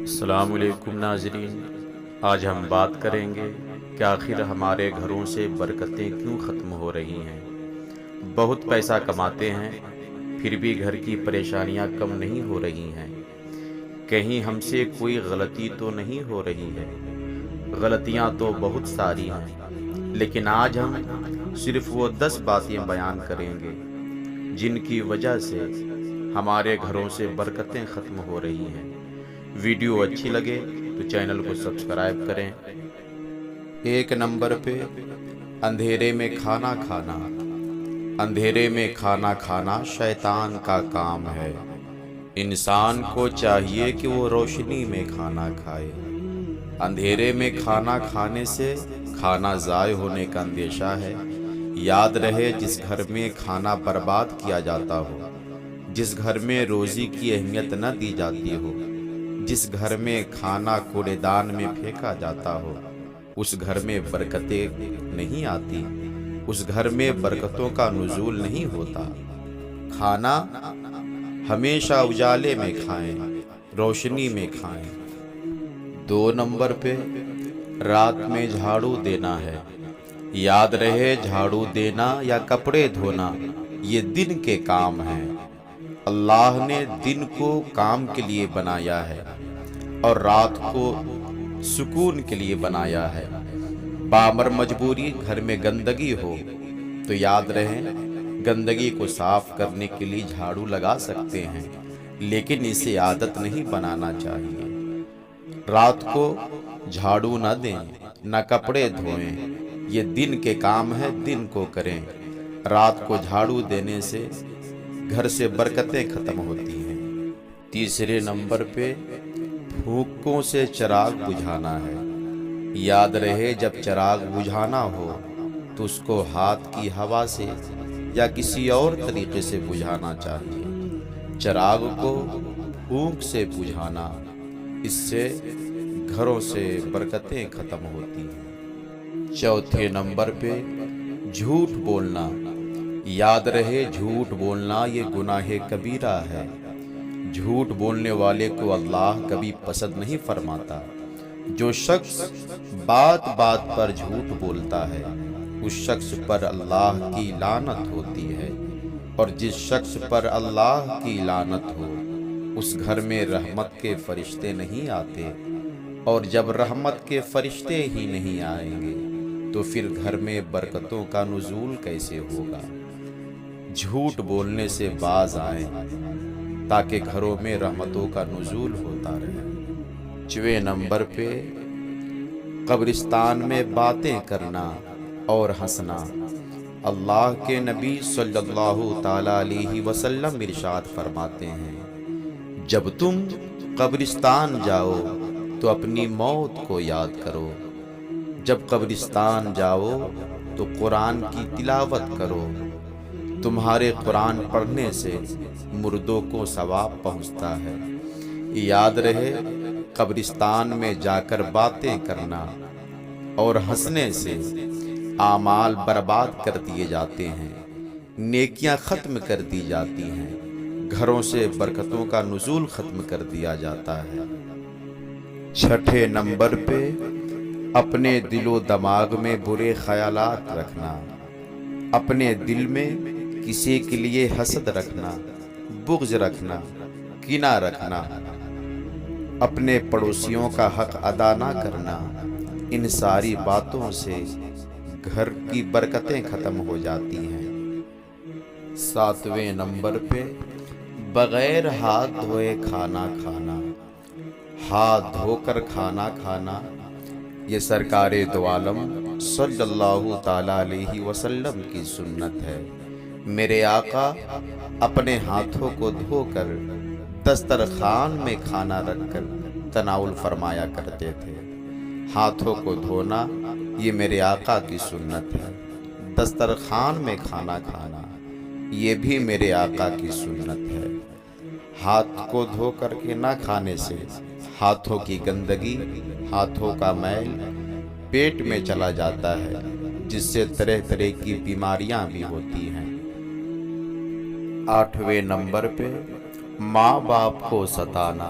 السلام علیکم ناظرین، آج ہم بات کریں گے کہ آخر ہمارے گھروں سے برکتیں کیوں ختم ہو رہی ہیں۔ بہت پیسہ کماتے ہیں پھر بھی گھر کی پریشانیاں کم نہیں ہو رہی ہیں۔ کہیں ہم سے کوئی غلطی تو نہیں ہو رہی ہے؟ غلطیاں تو بہت ساری ہیں، لیکن آج ہم صرف وہ 10 باتیں بیان کریں گے جن کی وجہ سے ہمارے گھروں سے برکتیں ختم ہو رہی ہیں۔ ویڈیو اچھی لگے تو چینل کو سبسکرائب کریں۔ 1 نمبر پہ اندھیرے میں کھانا کھانا۔ اندھیرے میں کھانا کھانا شیطان کا کام ہے۔ انسان کو چاہیے کہ وہ روشنی میں کھانا کھائے۔ اندھیرے میں کھانا کھانے سے کھانا ضائع ہونے کا اندیشہ ہے۔ یاد رہے، جس گھر میں کھانا برباد کیا جاتا ہو، جس گھر میں روزی کی اہمیت نہ دی جاتی ہو، جس گھر میں کھانا کوڑے دان میں پھینکا جاتا ہو، اس گھر میں برکتیں نہیں آتی، اس گھر میں برکتوں کا نزول نہیں ہوتا۔ کھانا ہمیشہ اجالے میں کھائیں، روشنی میں کھائیں۔ 2 نمبر پہ رات میں جھاڑو دینا ہے۔ یاد رہے، جھاڑو دینا یا کپڑے دھونا یہ دن کے کام ہیں۔ اللہ نے دن کو کام کے لیے بنایا ہے اور رات کو سکون کے لیے بنایا ہے۔ بامر مجبوری گھر میں گندگی ہو تو یاد رہے، گندگی کو صاف کرنے کے لیے جھاڑو لگا سکتے ہیں، لیکن اسے عادت نہیں بنانا چاہیے۔ رات کو جھاڑو نہ دیں، نہ کپڑے دھوئیں، یہ دن کے کام ہے، دن کو کریں۔ رات کو جھاڑو دینے سے گھر سے برکتیں ختم ہوتی ہیں۔ 3 نمبر پہ پھونکوں سے چراغ بجھانا ہے۔ یاد رہے، جب چراغ بجھانا ہو تو اس کو ہاتھ کی ہوا سے یا کسی اور طریقے سے بجھانا چاہیے۔ چراغ کو پھونک سے بجھانا، اس سے گھروں سے برکتیں ختم ہوتی ہیں۔ 4 نمبر پہ جھوٹ بولنا۔ یاد رہے، جھوٹ بولنا یہ گناہ کبیرہ ہے۔ جھوٹ بولنے والے کو اللہ کبھی پسند نہیں فرماتا۔ جو شخص بات بات پر جھوٹ بولتا ہے، اس شخص پر اللہ کی لعنت ہوتی ہے، اور جس شخص پر اللہ کی لعنت ہو اس گھر میں رحمت کے فرشتے نہیں آتے، اور جب رحمت کے فرشتے ہی نہیں آئیں گے تو پھر گھر میں برکتوں کا نزول کیسے ہوگا؟ جھوٹ بولنے سے باز آئیں تاکہ گھروں میں رحمتوں کا نزول ہوتا رہے۔ 5 نمبر پہ قبرستان میں باتیں کرنا اور ہنسنا۔ اللہ کے نبی صلی اللہ تعالی علیہ وسلم ارشاد فرماتے ہیں، جب تم قبرستان جاؤ تو اپنی موت کو یاد کرو۔ جب قبرستان جاؤ تو قرآن کی تلاوت کرو۔ تمہارے قرآن پڑھنے سے مردوں کو ثواب پہنچتا ہے۔ یاد رہے، قبرستان میں جا کر باتیں کرنا اور ہنسنے سے اعمال برباد کر دیے جاتے ہیں، نیکیاں ختم کر دی جاتی ہیں، گھروں سے برکتوں کا نزول ختم کر دیا جاتا ہے۔ 6 نمبر پہ اپنے دل و دماغ میں برے خیالات رکھنا۔ اپنے دل میں کسی کے لیے حسد رکھنا، بغض رکھنا، کینہ رکھنا، اپنے پڑوسیوں کا حق ادا نہ کرنا، ان ساری باتوں سے گھر کی برکتیں ختم ہو جاتی ہیں۔ 7 نمبر پہ بغیر ہاتھ دھوئے کھانا کھانا۔ ہاتھ دھو کر کھانا کھانا یہ سرکار دو عالم صلی اللہ تعالی علیہ وسلم کی سنت ہے۔ میرے آقا اپنے ہاتھوں کو دھو کر دسترخوان میں کھانا رکھ کر تناول فرمایا کرتے تھے۔ ہاتھوں کو دھونا یہ میرے آقا کی سنت ہے۔ دسترخوان میں کھانا کھانا یہ بھی میرے آقا کی سنت ہے۔ ہاتھ کو دھو کر کے نہ کھانے سے ہاتھوں کی گندگی، ہاتھوں کا میل پیٹ میں چلا جاتا ہے، جس سے طرح طرح کی بیماریاں بھی ہوتی ہیں۔ 8 نمبر پہ ماں باپ کو ستانا۔